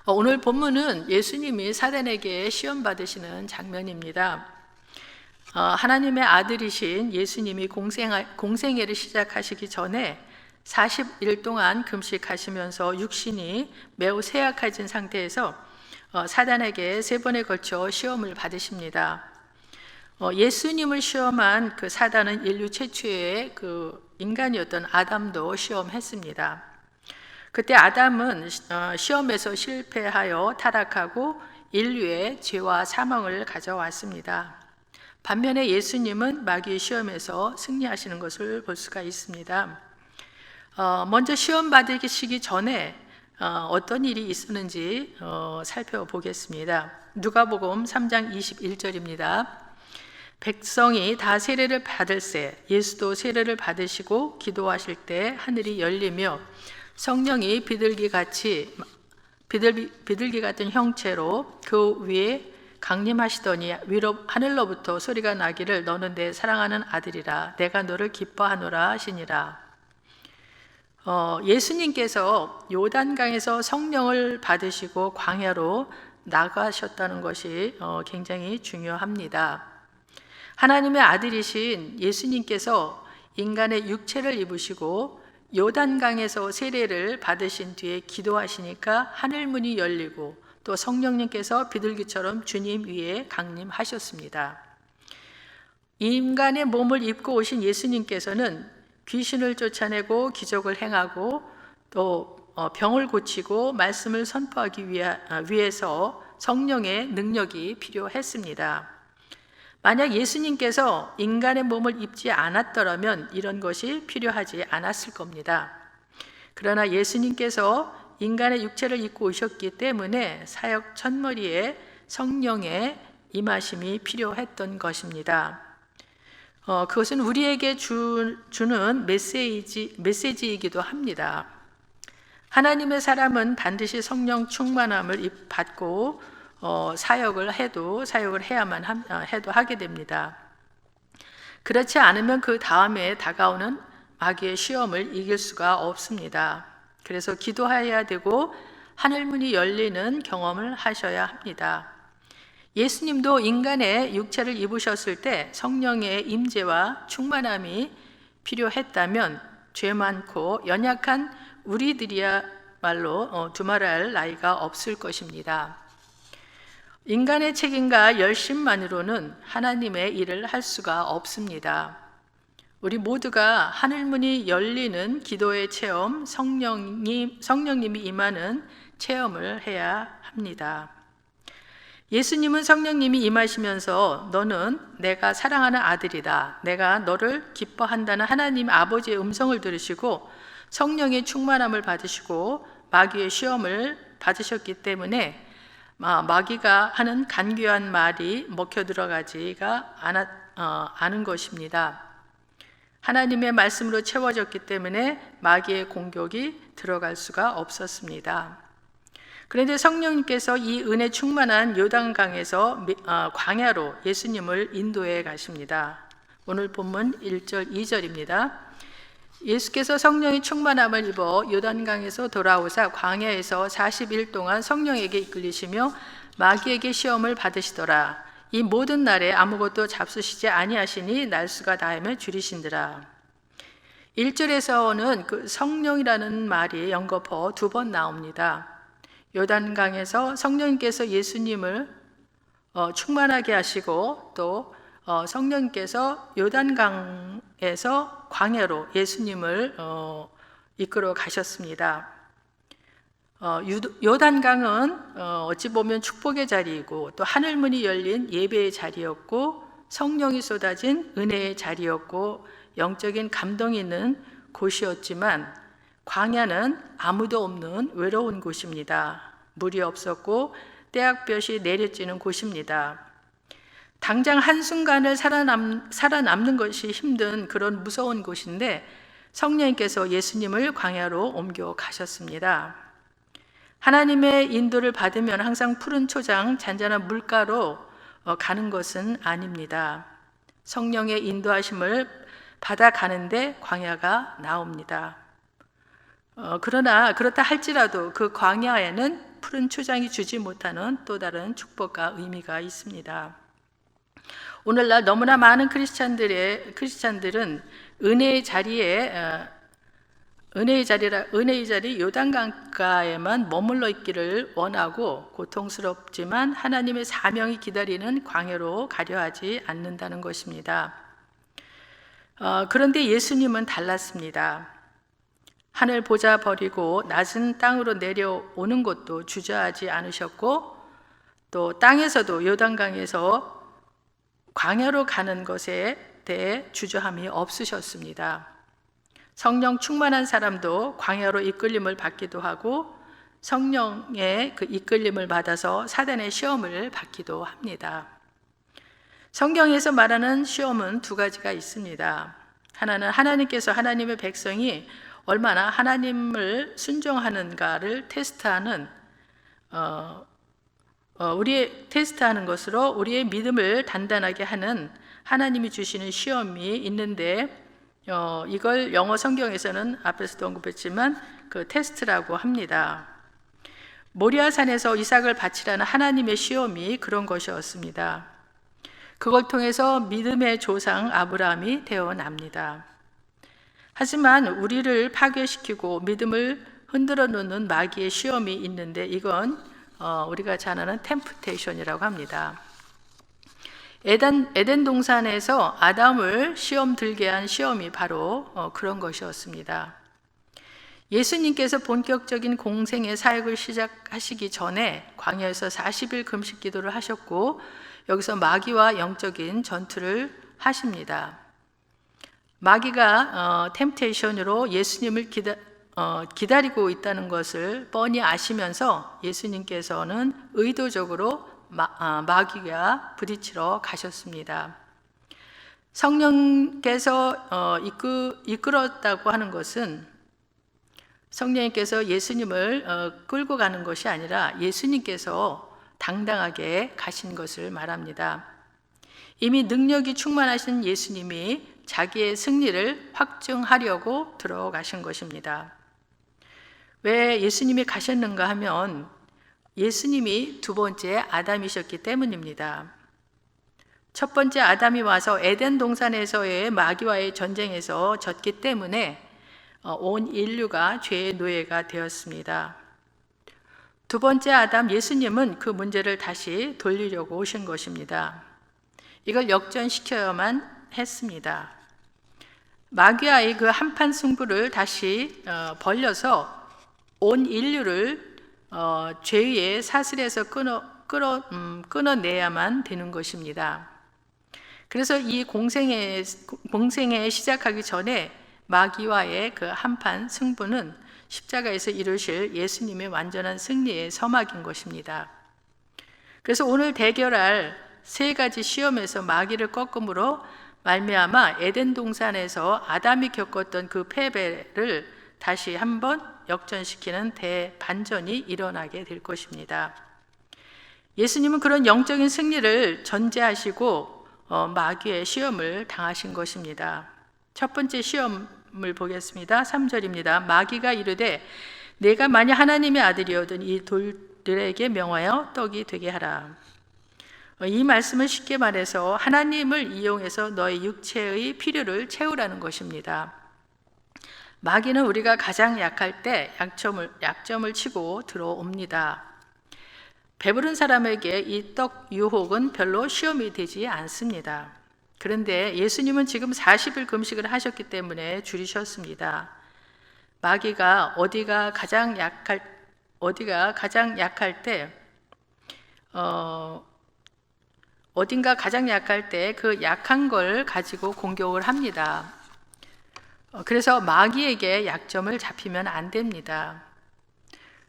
오늘 본문은 예수님이 사단에게 시험 받으시는 장면입니다. 하나님의 아들이신 예수님이 공생애를 시작하시기 전에 40일 동안 금식하시면서 육신이 매우 쇠약해진 상태에서 사단에게 3번에 걸쳐 시험을 받으십니다. 예수님을 시험한 그 사단은 인류 최초의 그 인간이었던 아담도 시험했습니다. 그때 아담은 시험에서 실패하여 타락하고 인류의 죄와 사망을 가져왔습니다. 반면에 예수님은 마귀의 시험에서 승리하시는 것을 볼 수가 있습니다. 먼저 시험 받으시기 전에 어떤 일이 있었는지 살펴보겠습니다. 누가복음 3장 21절입니다. 백성이 다 세례를 받을새 예수도 세례를 받으시고 기도하실 때 하늘이 열리며 성령이 비둘기 같은 형체로 그 위에 강림하시더니 하늘로부터 소리가 나기를 너는 내 사랑하는 아들이라 내가 너를 기뻐하노라 하시니라. 예수님께서 요단강에서 성령을 받으시고 광야로 나가셨다는 것이 굉장히 중요합니다. 하나님의 아들이신 예수님께서 인간의 육체를 입으시고 요단강에서 세례를 받으신 뒤에 기도하시니까 하늘문이 열리고 또 성령님께서 비둘기처럼 주님 위에 강림하셨습니다. 인간의 몸을 입고 오신 예수님께서는 귀신을 쫓아내고 기적을 행하고 또 병을 고치고 말씀을 선포하기 위해서 성령의 능력이 필요했습니다. 만약 예수님께서 인간의 몸을 입지 않았더라면 이런 것이 필요하지 않았을 겁니다. 그러나 예수님께서 인간의 육체를 입고 오셨기 때문에 사역 첫머리에 성령의 임하심이 필요했던 것입니다. 그것은 우리에게 주는 메시지이기도 합니다. 하나님의 사람은 반드시 성령 충만함을 받고 사역을 해야만 하게 됩니다. 그렇지 않으면 그 다음에 다가오는 마귀의 시험을 이길 수가 없습니다. 그래서 기도해야 되고 하늘문이 열리는 경험을 하셔야 합니다. 예수님도 인간의 육체를 입으셨을 때 성령의 임재와 충만함이 필요했다면 죄 많고 연약한 우리들이야말로 두말할 나위가 없을 것입니다. 인간의 책임과 열심만으로는 하나님의 일을 할 수가 없습니다. 우리 모두가 하늘문이 열리는 기도의 체험, 성령님이 임하는 체험을 해야 합니다. 예수님은 성령님이 임하시면서 너는 내가 사랑하는 아들이다. 내가 너를 기뻐한다는 하나님 아버지의 음성을 들으시고 성령의 충만함을 받으시고 마귀의 시험을 받으셨기 때문에 마귀가 하는 간교한 말이 먹혀 들어가지가 않은 것입니다. 하나님의 말씀으로 채워졌기 때문에 마귀의 공격이 들어갈 수가 없었습니다. 그런데 성령님께서 이 은혜 충만한 요단강에서 광야로 예수님을 인도해 가십니다. 오늘 본문 1절, 2절입니다. 예수께서 성령의 충만함을 입어 요단강에서 돌아오사 광야에서 40일 동안 성령에게 이끌리시며 마귀에게 시험을 받으시더라. 이 모든 날에 아무것도 잡수시지 아니하시니 날수가 다하며 줄이신더라. 1절에서는 그 성령이라는 말이 연거푸 2번 나옵니다. 요단강에서 성령님께서 예수님을 충만하게 하시고 또 성령님께서 요단강에서 광야로 예수님을 이끌어 가셨습니다. 요단강은 어찌 보면 축복의 자리이고 또 하늘문이 열린 예배의 자리였고 성령이 쏟아진 은혜의 자리였고 영적인 감동이 있는 곳이었지만 광야는 아무도 없는 외로운 곳입니다. 물이 없었고 떼약볕이 내려지는 곳입니다. 당장 한순간을 살아남는 것이 힘든 그런 무서운 곳인데 성령님께서 예수님을 광야로 옮겨 가셨습니다. 하나님의 인도를 받으면 항상 푸른 초장, 잔잔한 물가로 가는 것은 아닙니다. 성령의 인도하심을 받아가는데 광야가 나옵니다. 그러나 그렇다 할지라도 그 광야에는 푸른 초장이 주지 못하는 또 다른 축복과 의미가 있습니다. 오늘날 너무나 많은 크리스찬들은 은혜의 자리 요단강가에만 머물러 있기를 원하고 고통스럽지만 하나님의 사명이 기다리는 광야로 가려 하지 않는다는 것입니다. 그런데 예수님은 달랐습니다. 하늘 보좌 버리고 낮은 땅으로 내려오는 것도 주저하지 않으셨고, 또 땅에서도 요단강에서 광야로 가는 것에 대해 주저함이 없으셨습니다. 성령 충만한 사람도 광야로 이끌림을 받기도 하고 성령의 그 이끌림을 받아서 사단의 시험을 받기도 합니다. 성경에서 말하는 시험은 두 가지가 있습니다. 하나는 하나님께서 하나님의 백성이 얼마나 하나님을 순종하는가를 테스트하는 테스트하는 것으로 우리의 믿음을 단단하게 하는 하나님이 주시는 시험이 있는데, 이걸 영어 성경에서는 앞에서도 언급했지만 그 테스트라고 합니다. 모리아산에서 이삭을 바치라는 하나님의 시험이 그런 것이었습니다. 그걸 통해서 믿음의 조상 아브라함이 되어납니다. 하지만 우리를 파괴시키고 믿음을 흔들어 놓는 마귀의 시험이 있는데, 이건 우리가 잘 아는 템프테이션이라고 합니다. 에덴 동산에서 아담을 시험 들게 한 시험이 바로 그런 것이었습니다. 예수님께서 본격적인 공생의 사역을 시작하시기 전에 광야에서 40일 금식 기도를 하셨고, 여기서 마귀와 영적인 전투를 하십니다. 마귀가 템테이션으로 예수님을 기다리고 있다는 것을 뻔히 아시면서 예수님께서는 의도적으로 마귀가 부딪히러 가셨습니다. 성령께서 이끌었다고 하는 것은 성령님께서 예수님을 끌고 가는 것이 아니라 예수님께서 당당하게 가신 것을 말합니다. 이미 능력이 충만하신 예수님이 자기의 승리를 확증하려고 들어가신 것입니다. 왜 예수님이 가셨는가 하면 예수님이 두 번째 아담이셨기 때문입니다. 첫 번째 아담이 와서 에덴 동산에서의 마귀와의 전쟁에서 졌기 때문에 온 인류가 죄의 노예가 되었습니다. 두 번째 아담 예수님은 그 문제를 다시 돌리려고 오신 것입니다. 이걸 역전시켜야만 했습니다. 마귀와의 그 한판 승부를 다시 벌려서 온 인류를 죄의 사슬에서 끊어내야만 되는 것입니다. 그래서 이 공생에 시작하기 전에 마귀와의 그 한판 승부는 십자가에서 이루실 예수님의 완전한 승리의 서막인 것입니다. 그래서 오늘 대결할 세 가지 시험에서 마귀를 꺾음으로 말미암아 에덴 동산에서 아담이 겪었던 그 패배를 다시 한번 역전시키는 대반전이 일어나게 될 것입니다. 예수님은 그런 영적인 승리를 전제하시고 마귀의 시험을 당하신 것입니다. 첫 번째 시험을 보겠습니다. 3절입니다. 마귀가 이르되 내가 만약 하나님의 아들이거든 이 돌들에게 명하여 떡이 되게 하라. 이 말씀은 쉽게 말해서 하나님을 이용해서 너의 육체의 필요를 채우라는 것입니다. 마귀는 우리가 가장 약할 때 약점을 치고 들어옵니다. 배부른 사람에게 이 떡 유혹은 별로 시험이 되지 않습니다. 그런데 예수님은 지금 40일 금식을 하셨기 때문에 줄이셨습니다. 마귀가 어디가 가장 약할 때 어딘가 가장 약할 때 그 약한 걸 가지고 공격을 합니다. 그래서 마귀에게 약점을 잡히면 안 됩니다.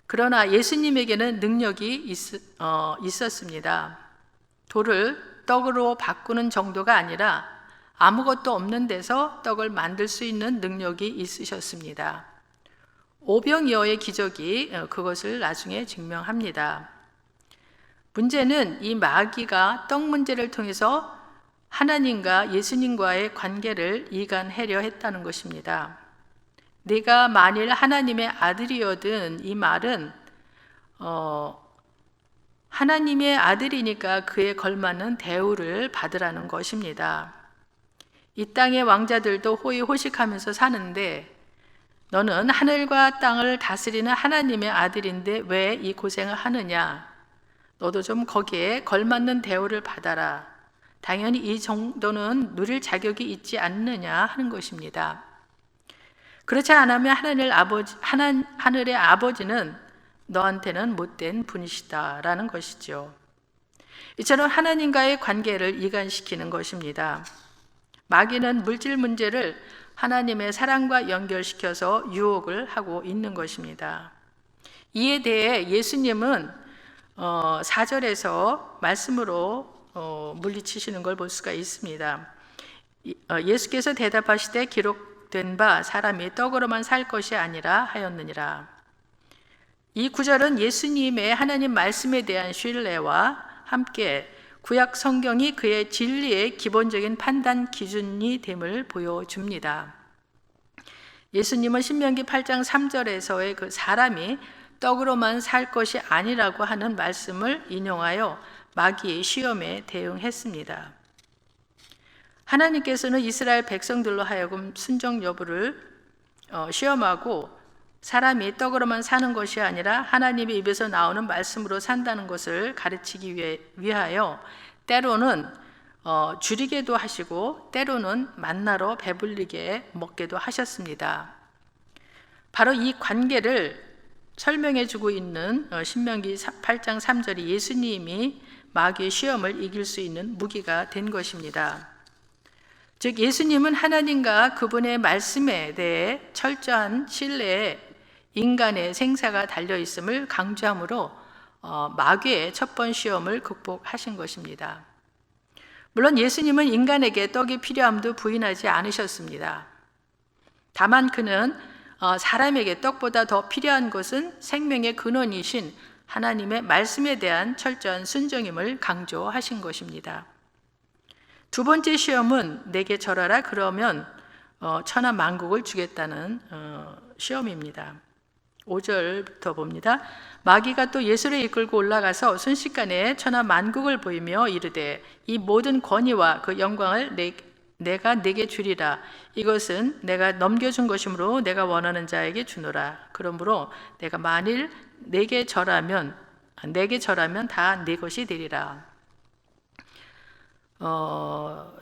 그러나 예수님에게는 능력이 있었습니다. 돌을 떡으로 바꾸는 정도가 아니라 아무것도 없는 데서 떡을 만들 수 있는 능력이 있으셨습니다. 오병이어의 기적이 그것을 나중에 증명합니다. 문제는 이 마귀가 떡 문제를 통해서 하나님과 예수님과의 관계를 이간하려 했다는 것입니다. 네가 만일 하나님의 아들이거든 이 말은 하나님의 아들이니까 그에 걸맞는 대우를 받으라는 것입니다. 이 땅의 왕자들도 호의호식하면서 사는데 너는 하늘과 땅을 다스리는 하나님의 아들인데 왜 이 고생을 하느냐? 너도 좀 거기에 걸맞는 대우를 받아라. 당연히 이 정도는 누릴 자격이 있지 않느냐 하는 것입니다. 그렇지 않으면 하늘의 아버지는 너한테는 못된 분이시다라는 것이죠. 이처럼 하나님과의 관계를 이간시키는 것입니다. 마귀는 물질 문제를 하나님의 사랑과 연결시켜서 유혹을 하고 있는 것입니다. 이에 대해 예수님은 4절에서 말씀으로 물리치시는 걸 볼 수가 있습니다. 예수께서 대답하시되 기록된 바 사람이 떡으로만 살 것이 아니라 하였느니라. 이 구절은 예수님의 하나님 말씀에 대한 신뢰와 함께 구약 성경이 그의 진리의 기본적인 판단 기준이 됨을 보여줍니다. 예수님은 신명기 8장 3절에서의 그 사람이 떡으로만 살 것이 아니라고 하는 말씀을 인용하여 마귀의 시험에 대응했습니다. 하나님께서는 이스라엘 백성들로 하여금 순종 여부를 시험하고 사람이 떡으로만 사는 것이 아니라 하나님의 입에서 나오는 말씀으로 산다는 것을 가르치기 위하여 때로는 줄이게도 하시고 때로는 만나로 배불리게 먹게도 하셨습니다. 바로 이 관계를 설명해 주고 있는 신명기 8장 3절이 예수님이 마귀의 시험을 이길 수 있는 무기가 된 것입니다. 즉 예수님은 하나님과 그분의 말씀에 대해 철저한 신뢰에 인간의 생사가 달려있음을 강조함으로 마귀의 첫 번 시험을 극복하신 것입니다. 물론 예수님은 인간에게 떡이 필요함도 부인하지 않으셨습니다. 다만 그는 사람에게 떡보다 더 필요한 것은 생명의 근원이신 하나님의 말씀에 대한 철저한 순종임을 강조하신 것입니다. 두 번째 시험은 내게 절하라 그러면 천하 만국을 주겠다는 시험입니다. 5절부터 봅니다. 마귀가 또 예수를 이끌고 올라가서 순식간에 천하 만국을 보이며 이르되 이 모든 권위와 그 영광을 내가 내게 주리라. 이것은 내가 넘겨준 것이므로 내가 원하는 자에게 주노라. 그러므로 내가 만일 내게 절하면 다 내 것이 되리라.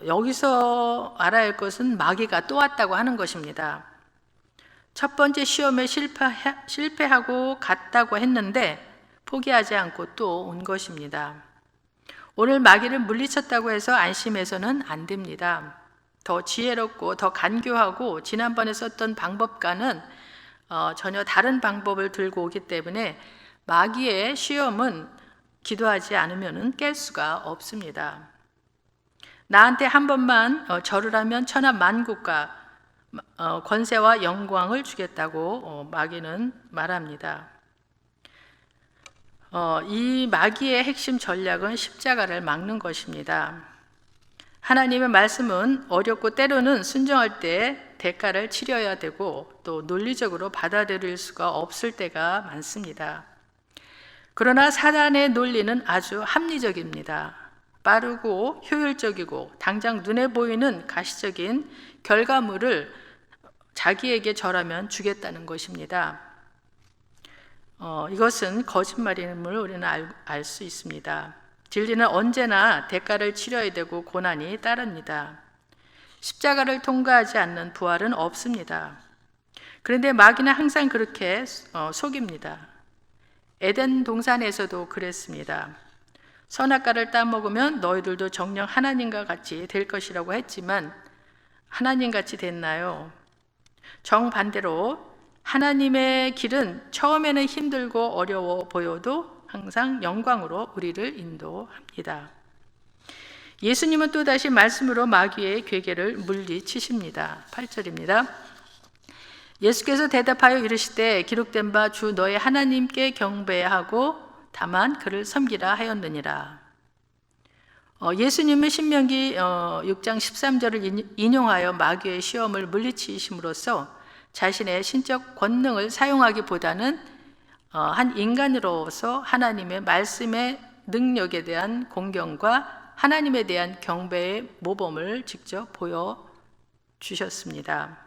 여기서 알아야 할 것은 마귀가 또 왔다고 하는 것입니다. 첫 번째 시험에 실패하고 갔다고 했는데 포기하지 않고 또 온 것입니다. 오늘 마귀를 물리쳤다고 해서 안심해서는 안 됩니다. 더 지혜롭고 더 간교하고 지난번에 썼던 방법과는 전혀 다른 방법을 들고 오기 때문에 마귀의 시험은 기도하지 않으면 깰 수가 없습니다. 나한테 한 번만 절을 하면 천하 만국과 권세와 영광을 주겠다고 마귀는 말합니다. 이 마귀의 핵심 전략은 십자가를 막는 것입니다. 하나님의 말씀은 어렵고 때로는 순종할 때 대가를 치러야 되고 또 논리적으로 받아들일 수가 없을 때가 많습니다. 그러나 사단의 논리는 아주 합리적입니다. 빠르고 효율적이고 당장 눈에 보이는 가시적인 결과물을 자기에게 절하면 주겠다는 것입니다. 이것은 거짓말임을 우리는 알 수 있습니다. 진리는 언제나 대가를 치러야 되고 고난이 따릅니다. 십자가를 통과하지 않는 부활은 없습니다. 그런데 마귀는 항상 그렇게 속입니다. 에덴 동산에서도 그랬습니다. 선악과를 따먹으면 너희들도 정녕 하나님과 같이 될 것이라고 했지만 하나님같이 됐나요? 정반대로 하나님의 길은 처음에는 힘들고 어려워 보여도 항상 영광으로 우리를 인도합니다. 예수님은 또다시 말씀으로 마귀의 괴계를 물리치십니다. 8절입니다. 예수께서 대답하여 이르시되 기록된 바 주 너의 하나님께 경배하고 다만 그를 섬기라 하였느니라. 예수님은 신명기 6장 13절을 인용하여 마귀의 시험을 물리치심으로써 자신의 신적 권능을 사용하기보다는 한 인간으로서 하나님의 말씀의 능력에 대한 공경과 하나님에 대한 경배의 모범을 직접 보여주셨습니다.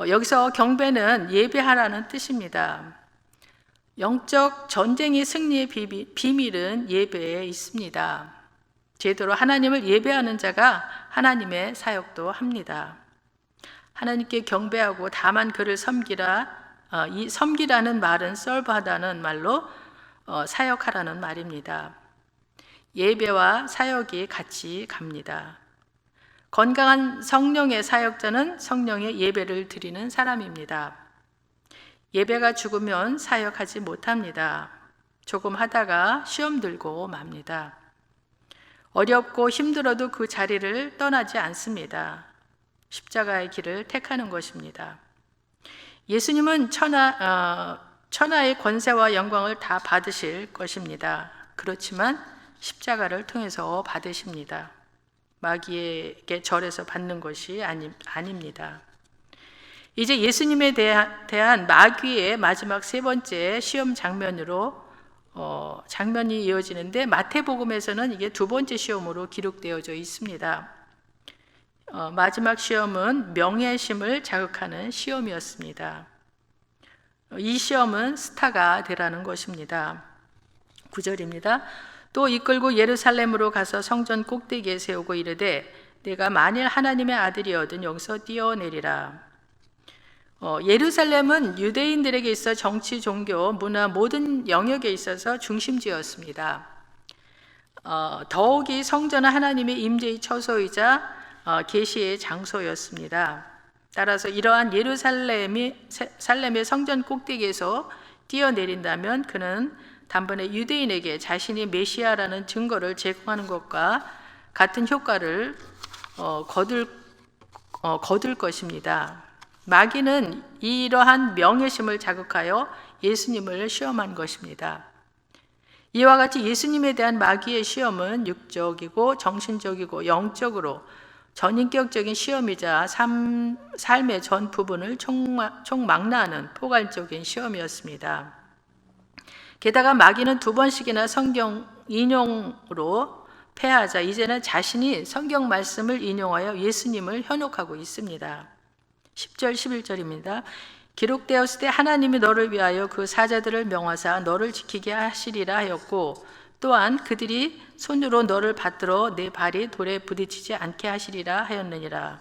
여기서 경배는 예배하라는 뜻입니다. 영적 전쟁의 승리의 비밀은 예배에 있습니다. 제대로 하나님을 예배하는 자가 하나님의 사역도 합니다. 하나님께 경배하고 다만 그를 섬기라. 이 섬기라는 말은 serve하다는 말로 사역하라는 말입니다. 예배와 사역이 같이 갑니다. 건강한 성령의 사역자는 성령의 예배를 드리는 사람입니다. 예배가 죽으면 사역하지 못합니다. 조금 하다가 시험 들고 맙니다. 어렵고 힘들어도 그 자리를 떠나지 않습니다. 십자가의 길을 택하는 것입니다. 예수님은 천하의 권세와 영광을 다 받으실 것입니다. 그렇지만 십자가를 통해서 받으십니다. 마귀에게 절해서 받는 것이 아닙니다. 이제 예수님에 대한 마귀의 마지막 세 번째 시험 장면이 이어지는데 마태복음에서는 이게 두 번째 시험으로 기록되어져 있습니다. 마지막 시험은 명예심을 자극하는 시험이었습니다. 이 시험은 스타가 되라는 것입니다. 9절입니다. 또 이끌고 예루살렘으로 가서 성전 꼭대기에 세우고 이르되 내가 만일 하나님의 아들이거든 여기서 뛰어내리라. 예루살렘은 유대인들에게 있어 정치, 종교, 문화 모든 영역에 있어서 중심지였습니다. 더욱이 성전은 하나님의 임재의 처소이자 계시의 장소였습니다. 따라서 이러한 예루살렘의 성전 꼭대기에서 뛰어내린다면 그는 단번에 유대인에게 자신이 메시아라는 증거를 제공하는 것과 같은 효과를 거둘 것입니다. 마귀는 이러한 명예심을 자극하여 예수님을 시험한 것입니다. 이와 같이 예수님에 대한 마귀의 시험은 육적이고 정신적이고 영적으로 전인격적인 시험이자 삶의 전 부분을 총망라하는 포괄적인 시험이었습니다. 게다가 마귀는 두 번씩이나 성경 인용으로 패하자 이제는 자신이 성경 말씀을 인용하여 예수님을 현혹하고 있습니다. 10절 11절입니다. 기록되었을 때 하나님이 너를 위하여 그 사자들을 명하사 너를 지키게 하시리라 하였고 또한 그들이 손으로 너를 받들어 내 발이 돌에 부딪히지 않게 하시리라 하였느니라.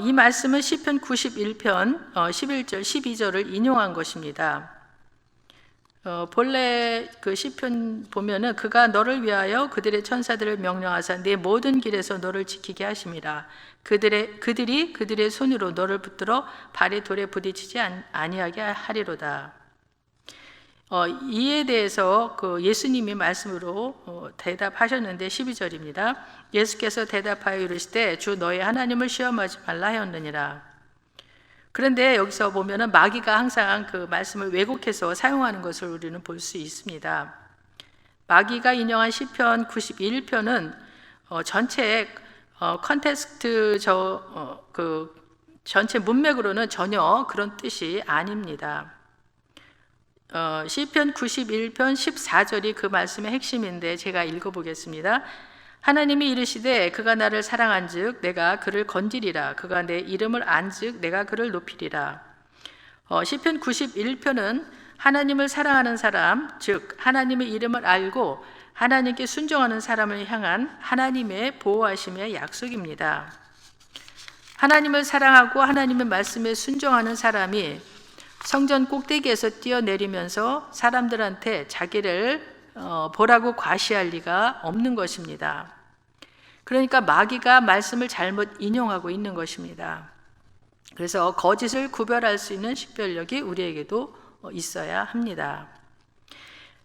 이 말씀은 시편 91편 11절 12절을 인용한 것입니다. 본래 그 시편 보면은 그가 너를 위하여 그들의 천사들을 명령하사 내 모든 길에서 너를 지키게 하심이라. 그들이 그들의 손으로 너를 붙들어 발이 돌에 부딪히지 아니하게 하리로다. 이에 대해서 그 예수님이 말씀으로 대답하셨는데 12절입니다. 예수께서 대답하여 이르시되 주 너의 하나님을 시험하지 말라 하였느니라. 그런데 여기서 보면은 마귀가 항상 그 말씀을 왜곡해서 사용하는 것을 우리는 볼 수 있습니다. 마귀가 인용한 시편 91편은 전체 컨텍스트 전체 문맥으로는 전혀 그런 뜻이 아닙니다. 시편 91편 14절이 그 말씀의 핵심인데 제가 읽어보겠습니다. 하나님이 이르시되 그가 나를 사랑한즉 내가 그를 건지리라. 그가 내 이름을 안즉 내가 그를 높이리라. 시편 91편은 하나님을 사랑하는 사람, 즉 하나님의 이름을 알고 하나님께 순종하는 사람을 향한 하나님의 보호하심의 약속입니다. 하나님을 사랑하고 하나님의 말씀에 순종하는 사람이 성전 꼭대기에서 뛰어내리면서 사람들한테 자기를 보라고 과시할 리가 없는 것입니다. 그러니까 마귀가 말씀을 잘못 인용하고 있는 것입니다. 그래서 거짓을 구별할 수 있는 식별력이 우리에게도 있어야 합니다.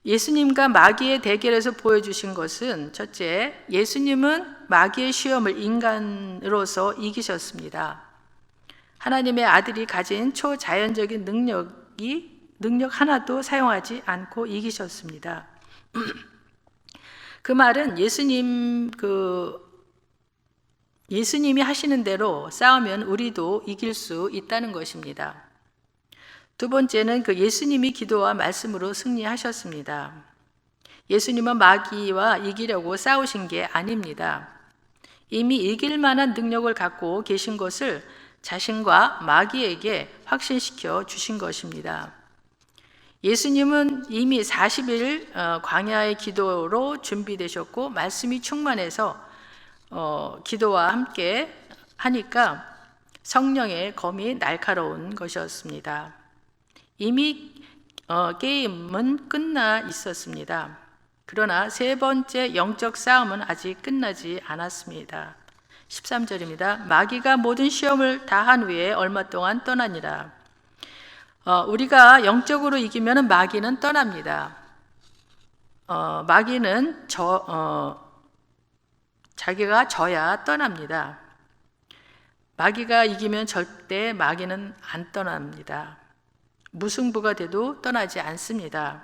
예수님과 마귀의 대결에서 보여주신 것은 첫째, 예수님은 마귀의 시험을 인간으로서 이기셨습니다. 하나님의 아들이 가진 초자연적인 능력 하나도 사용하지 않고 이기셨습니다. 그 말은 예수님이 하시는 대로 싸우면 우리도 이길 수 있다는 것입니다. 두 번째는 그 예수님이 기도와 말씀으로 승리하셨습니다. 예수님은 마귀와 이기려고 싸우신 게 아닙니다. 이미 이길 만한 능력을 갖고 계신 것을 자신과 마귀에게 확신시켜 주신 것입니다. 예수님은 이미 40일 광야의 기도로 준비되셨고 말씀이 충만해서 기도와 함께 하니까 성령의 검이 날카로운 것이었습니다. 이미 게임은 끝나 있었습니다. 그러나 세 번째 영적 싸움은 아직 끝나지 않았습니다. 13절입니다. 마귀가 모든 시험을 다 한 후에 얼마 동안 떠나니라. 우리가 영적으로 이기면 마귀는 떠납니다. 마귀는 자기가 져야 떠납니다. 마귀가 이기면 절대 마귀는 안 떠납니다. 무승부가 돼도 떠나지 않습니다.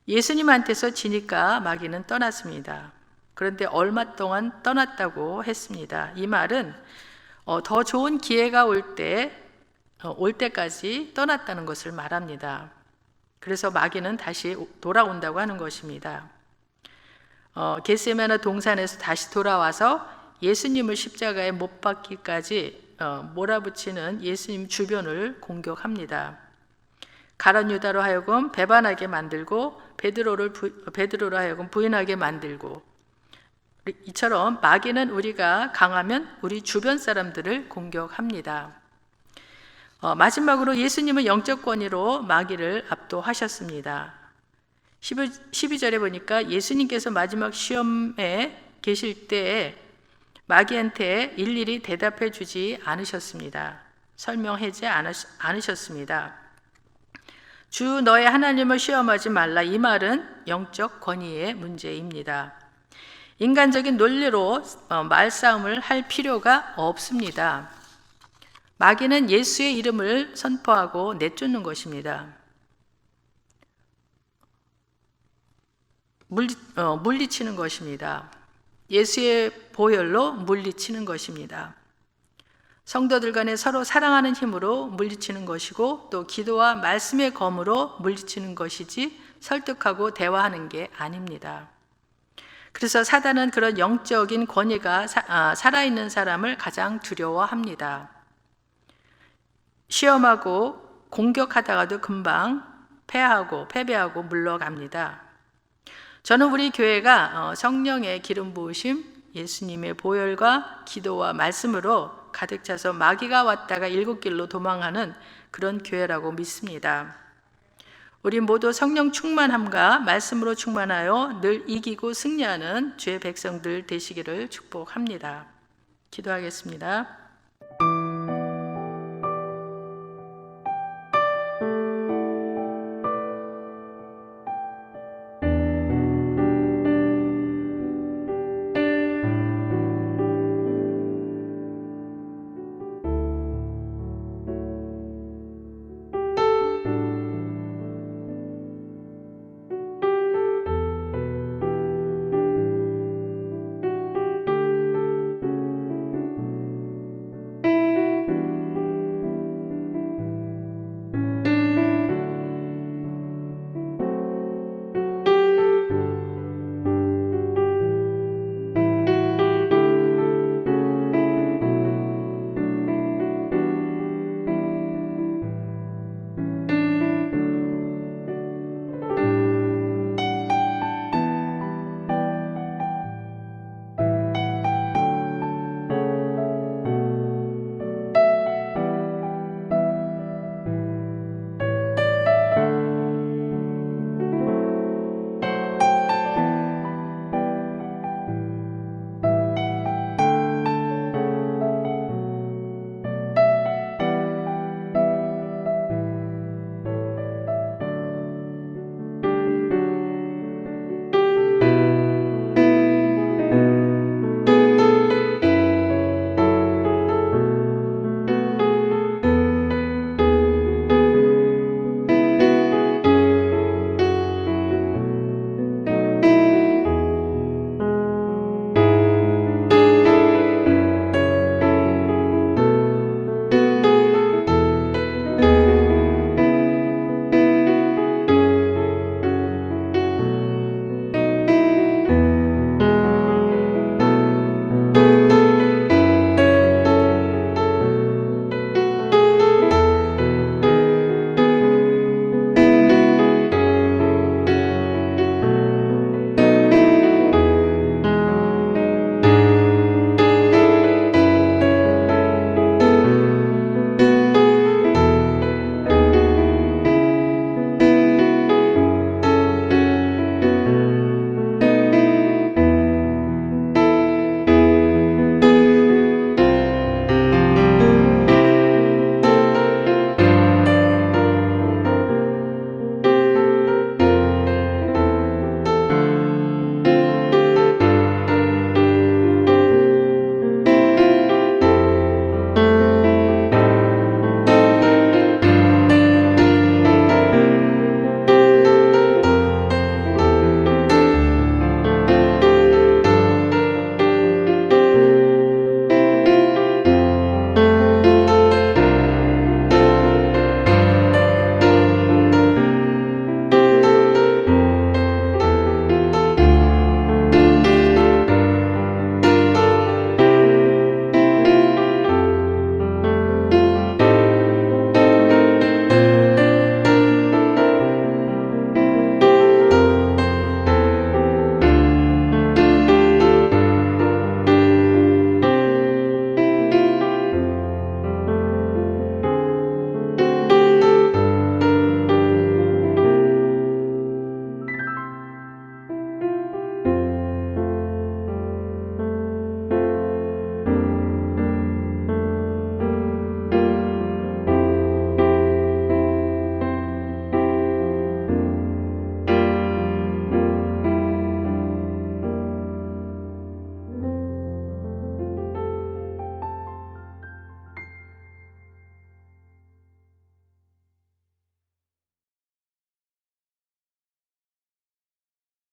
예수님한테서 지니까 마귀는 떠났습니다. 그런데 얼마 동안 떠났다고 했습니다. 이 말은 더 좋은 기회가 올 때까지 떠났다는 것을 말합니다. 그래서 마귀는 다시 돌아온다고 하는 것입니다. 겟세마네 동산에서 다시 돌아와서 예수님을 십자가에 못 박기까지 몰아붙이는 예수님 주변을 공격합니다. 가룟 유다로 하여금 배반하게 만들고 베드로로 하여금 부인하게 만들고, 이처럼 마귀는 우리가 강하면 우리 주변 사람들을 공격합니다. 마지막으로 예수님은 영적 권위로 마귀를 압도하셨습니다. 12절에 보니까 예수님께서 마지막 시험에 계실 때 마귀한테 일일이 대답해 주지 않으셨습니다. 설명하지 않으셨습니다. 주 너의 하나님을 시험하지 말라, 이 말은 영적 권위의 문제입니다. 인간적인 논리로 말싸움을 할 필요가 없습니다. 마귀는 예수의 이름을 선포하고 내쫓는 것입니다. 물리치는 것입니다. 예수의 보혈로 물리치는 것입니다. 성도들 간에 서로 사랑하는 힘으로 물리치는 것이고, 또 기도와 말씀의 검으로 물리치는 것이지 설득하고 대화하는 게 아닙니다. 그래서 사단은 그런 영적인 권위가 살아있는 사람을 가장 두려워합니다. 시험하고 공격하다가도 금방 패배하고 물러갑니다. 저는 우리 교회가 성령의 기름 부으심, 예수님의 보혈과 기도와 말씀으로 가득 차서 마귀가 왔다가 일곱 길로 도망하는 그런 교회라고 믿습니다. 우리 모두 성령 충만함과 말씀으로 충만하여 늘 이기고 승리하는 주의 백성들 되시기를 축복합니다. 기도하겠습니다.